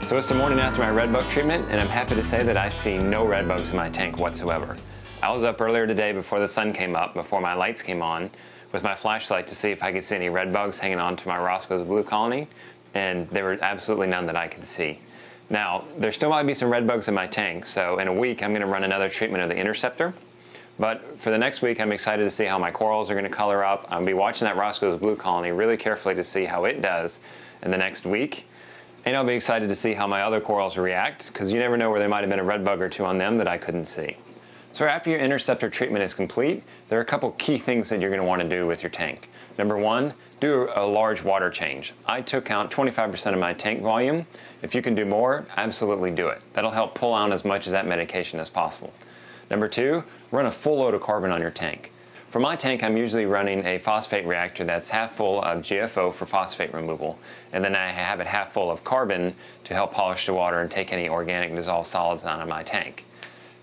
So it's the morning after my red bug treatment, and I'm happy to say that I see no red bugs in my tank whatsoever. I was up earlier today before the sun came up, before my lights came on, with my flashlight to see if I could see any red bugs hanging on to my Roscoe's blue colony, and there were absolutely none that I could see. Now, there still might be some red bugs in my tank, so in a week I'm going to run another treatment of the interceptor. But for the next week, I'm excited to see how my corals are going to color up. I'll be watching that Roscoe's blue colony really carefully to see how it does in the next week. And I'll be excited to see how my other corals react, because you never know where there might have been a red bug or two on them that I couldn't see. So after your interceptor treatment is complete, there are a couple key things that you're going to want to do with your tank. Number one, do a large water change. I took out 25% of my tank volume. If you can do more, absolutely do it. That'll help pull out as much of that medication as possible. Number two, run a full load of carbon on your tank. For my tank, I'm usually running a phosphate reactor that's half full of GFO for phosphate removal, and then I have it half full of carbon to help polish the water and take any organic dissolved solids out of my tank.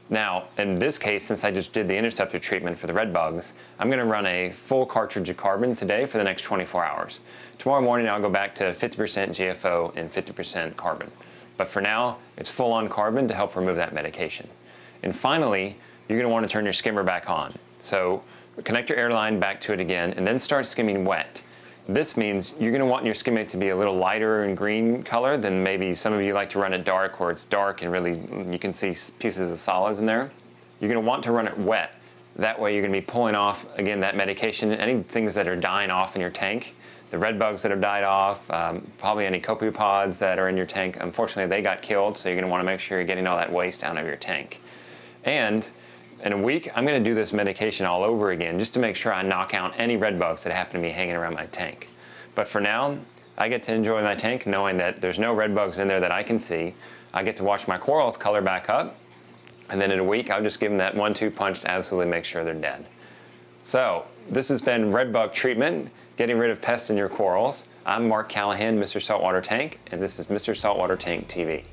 Now, in this case, since I just did the interceptor treatment for the red bugs, I'm going to run a full cartridge of carbon today for the next 24 hours. Tomorrow morning, I'll go back to 50% GFO and 50% carbon. But for now, it's full on carbon to help remove that medication. And finally, you're going to want to turn your skimmer back on. So connect your air line back to it again, and then start skimming wet. This means you're going to want your skimming to be a little lighter in green color than maybe some of you like to run it dark, where it's dark and really you can see pieces of solids in there. You're going to want to run it wet. That way you're going to be pulling off, again, that medication, any things that are dying off in your tank. The red bugs that have died off, probably any copepods that are in your tank. Unfortunately, they got killed, so you're going to want to make sure you're getting all that waste out of your tank. And in a week, I'm going to do this medication all over again just to make sure I knock out any red bugs that happen to be hanging around my tank. But for now, I get to enjoy my tank knowing that there's no red bugs in there that I can see. I get to watch my corals color back up, and then in a week, I'll just give them that 1-2 punch to absolutely make sure they're dead. So this has been red bug treatment, getting rid of pests in your corals. I'm Mark Callahan, Mr. Saltwater Tank, and this is Mr. Saltwater Tank TV.